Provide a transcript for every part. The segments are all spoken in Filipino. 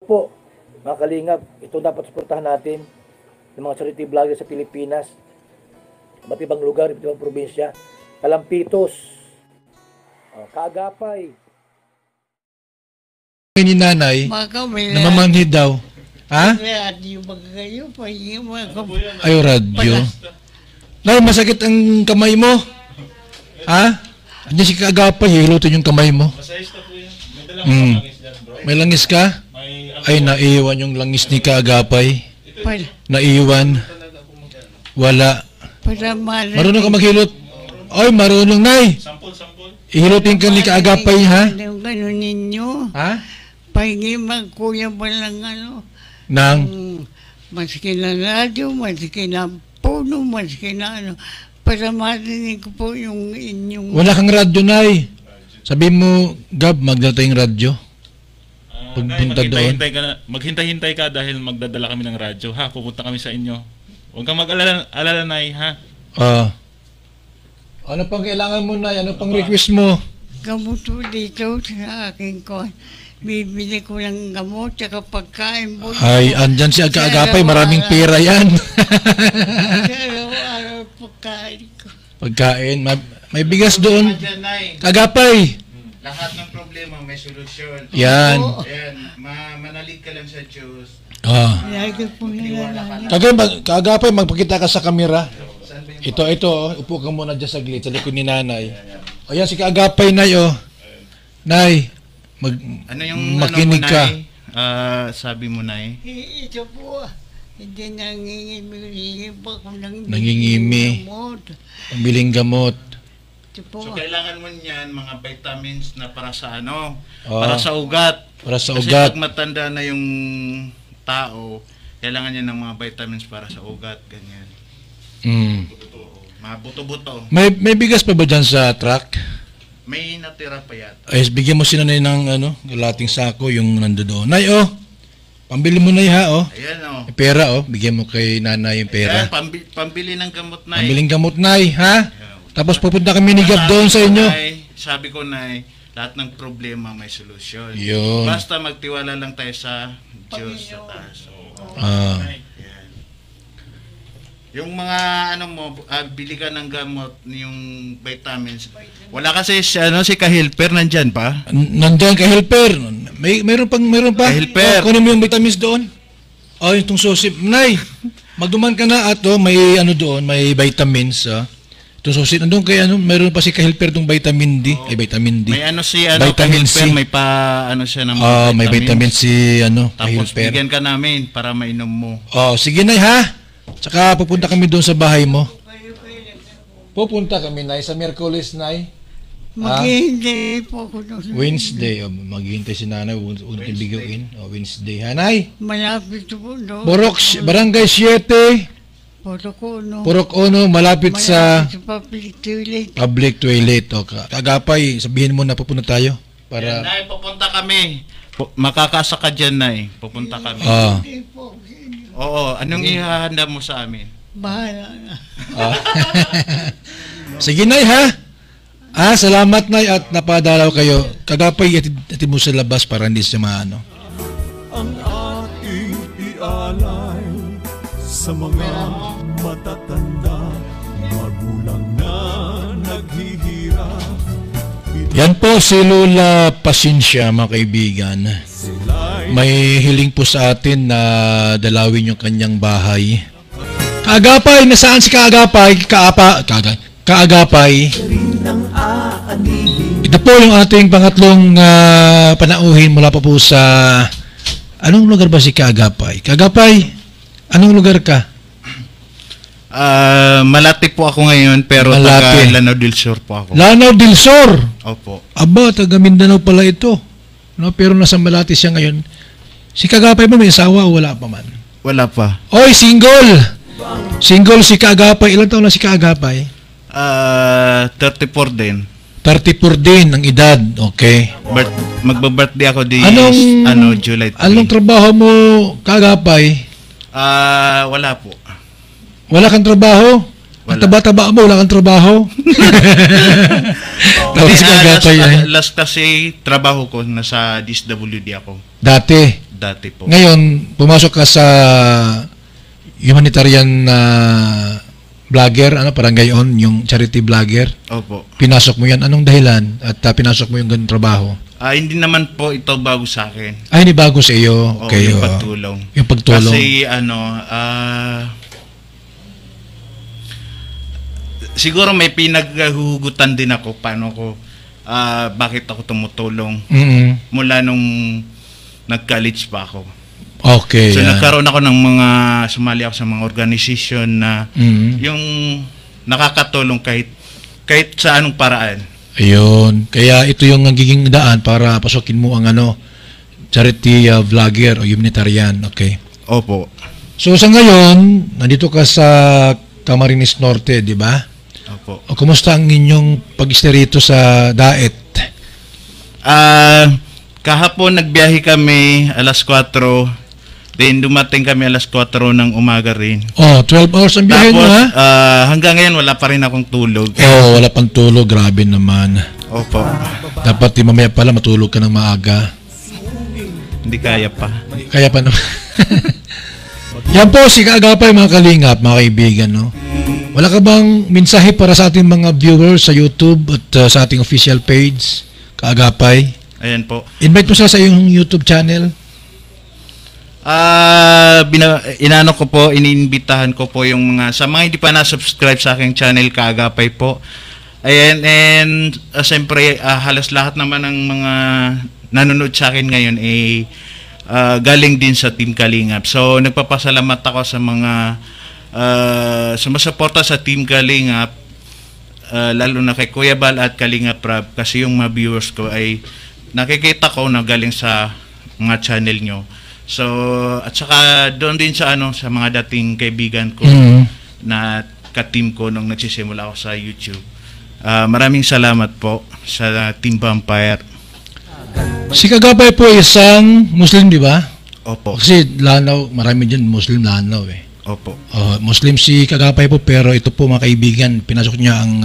Po, mga kalingap, ito dapat suportahan natin ng mga charity vlogger sa Pilipinas, iba't ibang lugar, iba't ibang probinsya, Kalampitos, Kaagapay. Ni nanay, namamanhid daw. Ha? Radio ba kayo? Ay, radyo. Nay, masakit ang kamay mo. Ha? Andiyan si Kaagapay, hilutin yung kamay mo. Masayos na po yan. May dalang langis dyan, bro. May langis ka? Ay, naiwan yung langis ni Kaagapay. Naiwan. Wala. Marunong ka maghilot? Ay, marunong, Nay. Sampol. Ihilutin ka ni Kaagapay, ha? Yung gano'n ninyo. Ha? Pahingi magkuya ba lang ano? Nang? Maski na radyo, maski na puno, maski na ano. Para marinig ko po yung inyong... Wala kang radyo, Nay. Sabi mo, Gab, magdala tayong radyo. Pagpunta doon. Maghintay-hintay ka dahil magdadala kami ng radyo, ha? Pupunta kami sa inyo. Huwag kang mag-alala, Nay, ha? Ano pang kailangan mo, Nay? Ano pang request mo? Gamot po dito sa aking ko. Bibili ko ng gamot at pagkain po. Ay, andyan si Kaagapay. Maraming pera yan. Araw-araw pagkain ko. Pagkain. May bigas doon. Kaagapay. Lahat ng problema may solusyon. Yan. Ayan, manalig ka lang sa Diyos. Lagi po nilalala. Kaagapay, magpakita ka sa kamera. Ito, upo ka muna dyan saglit, sa likod ni nanay. Ayan, si Kaagapay, Nay, Nay, Ano yung makinig ano mo, ka. Nay? Sabi mo, Nay. Ito po, hindi nangingimi pa ako ng Nangingimi. gamot. Pambiling gamot. Ito po. So, kailangan mo niyan, mga vitamins na para sa ano? Ah. Para sa ugat. Para sa Kasi ugat. pag matanda na yung tao, kailangan niya ng mga vitamins para sa ugat, ganyan. Mga buto-buto. May bigas pa ba dyan sa truck? May natira pa yata. Ay, bigyan mo si nanay ng lating sako yung nandoon. Nay, pambili mo na ha, Ayan, oh. May pera, bigyan mo kay nanay yung pera. Ayan, pambili ng gamot, Nay. Pambiling gamot, Nay, ha? Tapos pupunta kami ni Gab doon sa inyo. Sabi ko, Nay, lahat ng problema may solusyon. Yun. Basta magtiwala lang tayo sa Diyos sa taas. Yan. Yung mga bili ka ng gamot, yung vitamins. Wala kasi si Kahilper nandyan pa. Nandiyan ka helper. Mayroon pa. Ka-helper. Kunin mo yung vitamins doon. Itong susip. Nay, magduman ka na at may doon, may vitamins. Itong susip. Nandun kay mayroon pa si Kahilper tong vitamin D. Vitamin D. May Vitamin C. Kahilper, may pa siya ng vitamins. May vitamin C, Tapos Kahilper. bigyan ka namin para mainom mo. Sige, Nay, ha? Tsaka pupunta kami doon sa bahay mo. Pupunta kami, Nay, sa Miyerkules, Nay. Maghihintay po ako doon. Wednesday, maghihintay si nanay, unang ibigawin. Wednesday, ha, Nay? Malapit po doon. Barangay 7, Purok Ono, malapit sa public toilet. public toilet. Kaagapay, sabihin mo na pupunta tayo. Yan, Para, Nay, pupunta kami. Makakasa ka dyan, Nay. Pupunta kami. Hindi po. Oo, anong ihahanda mo sa amin? Bahala na. Sige, Nay, ha? Salamat, Nay, at napadalaw kayo. Kaagapay, atid mo sa labas para hindi siya maano. Ang ating ialay sa mga matatanda, magulang na naghihirap. Yan po si Lola Pasensya, mga kaibigan. May hiling po sa atin na dalawin yung kanyang bahay. Kaagapay, nasaan si Kaagapay? Kaagapay. Ito po yung ating pangatlong panauhin mula pa po sa... Anong lugar ba si Kaagapay? Kaagapay, anong lugar ka? Malapit po ako ngayon, pero taga Lanao del Sur po ako. Lanao del Sur? Opo. Aba, taga Mindanao pala ito. Pero nasa Malate siya ngayon. Si Kaagapay ba may asawa o wala pa man? Wala pa. Oy, single! Single si Kaagapay. Ilan taon na si Kaagapay? 34 din. 34 din ang edad. Okay. Magba-birthday ako July 3. Anong trabaho mo, Kaagapay? Wala po. Wala kang trabaho? Ang taba-taba mo, wala kang trabaho? Tapos si Kaagapay. Last kasi trabaho ko, nasa DSWD ako. Dati? dati po. Ngayon, pumasok ka sa humanitarian vlogger, parang gayon, yung charity vlogger. Opo. Pinasok mo yan. Anong dahilan? At pinasok mo yung ganung trabaho? Hindi naman po ito bago sa akin. Ay, hindi bago sa iyo. Oo, Okay. yung pagtulong. Yung pagtulong. Kasi siguro may pinaghuhugutan din ako paano ko bakit ako tumutulong Mm-mm. mula nung nag-college pa ako. Okay. So yan. nagkaroon ako ng sumali ako sa mga organisasyon na Mm. yung nakakatulong kahit sa anong paraan. Ayun. Kaya ito yung nagiging daan para pasukin mo ang charity vlogger o humanitarian. Okay. Opo. So sa ngayon, nandito ka sa Camarines Norte, di ba? Opo. O kumusta ang inyong pag-stay rito sa Daet? Kahapon nagbiyahe kami alas 4, then dumating kami alas 4 ng umaga rin. Oh, 12 hours ang biyahe mo, Tapos ha? hanggang ngayon wala pa rin akong tulog. Oh, wala pang tulog. Grabe naman. Opo. Dapat mamaya pala matulog ka ng maaga. Hindi kaya pa. Kaya pa naman. Yan po si Kaagapay, mga kalingap, mga kaibigan, no? Wala ka bang mensahe para sa ating mga viewers sa YouTube at sa ating official page, Kaagapay? Ayan po. Invite mo siya sa iyong YouTube channel. Inano ko po, iniimbitahan ko po yung sa mga hindi pa na-subscribe sa aking channel, Kaagapay po. Ayan, and siyempre, halos lahat naman ng mga nanonood sa akin ngayon galing din sa Team Kalingap. So, nagpapasalamat ako sa mga sumasuporta sa Team Kalingap, lalo na kay Kuya Bal at Kalingap Rab, kasi yung mga viewers ko ay nakikita ko na galing sa mga channel nyo. So, at saka doon din sa sa mga dating kaibigan ko na ka-team ko nung nagsisimula ako sa YouTube. Maraming salamat po sa Team Vampire. Si Kaagapay po isang Muslim, di ba? Opo. Kasi Lanao, marami dyan Muslim Lanao eh. Opo. Muslim si Kaagapay po, pero ito po mga kaibigan, pinasok niya ang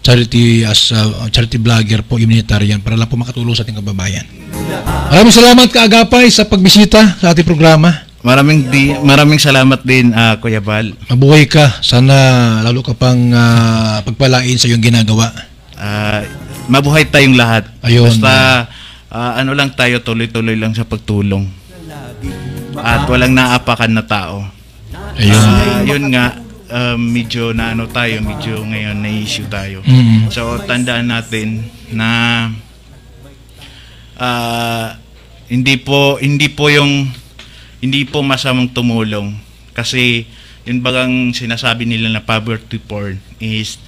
charity as charity vlogger po, humanitarian, para lang po makatulong sa ating kababayan. Maraming salamat, Kaagapay, sa pagbisita sa ating programa. Maraming salamat din, Kuya Bal. Mabuhay ka. Sana lalo ka pang pagpalain sa iyong ginagawa. Mabuhay tayong lahat. Ayun. Basta lang tayo, tuloy-tuloy lang sa pagtulong. At walang naapakan na tao. Ayun. Yun nga, medyo medyo ngayon na-issue tayo. Mm. So, tandaan natin na hindi po masamang tumulong, kasi yun bagang sinasabi nila na poverty porn is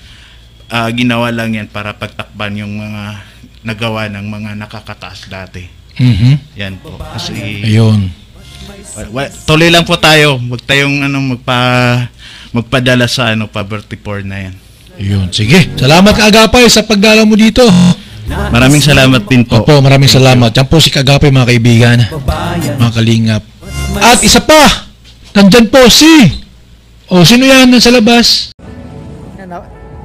ginawa lang yan para pagtakban yung mga nagawa ng mga nakakataas dati. Mhm. Yan po. Kasi Ayun. tuloy lang po tayo. Huwag tayong magpadala sa poverty porn na yan. Ayun. Sige. Salamat, Kaagapay, sa pagdalaw mo dito. Maraming salamat din po. Opo, maraming salamat. Yan po si Kaagapay, mga kaibigan, mga kalingap. At isa pa, nandyan po sino yan nasa labas?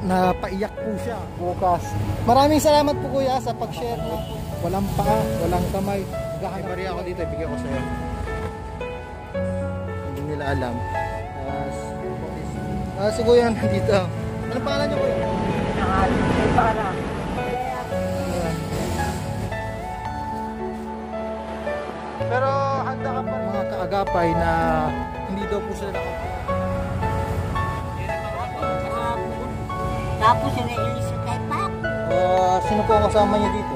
Napaiyak po siya bukas. Maraming salamat po, kuya, sa pag-share mo. Walang paa, walang kamay. Gagawin ako dito, ibigay ko sa'yo. Hindi nila alam. Si kuya nandito. Anong pangalan niyo, kuya? Pero handa ka pa mga Kaagapay na hindi daw po sila Tapos sinailis sa kay Pap. sino po ang kasama niyo dito?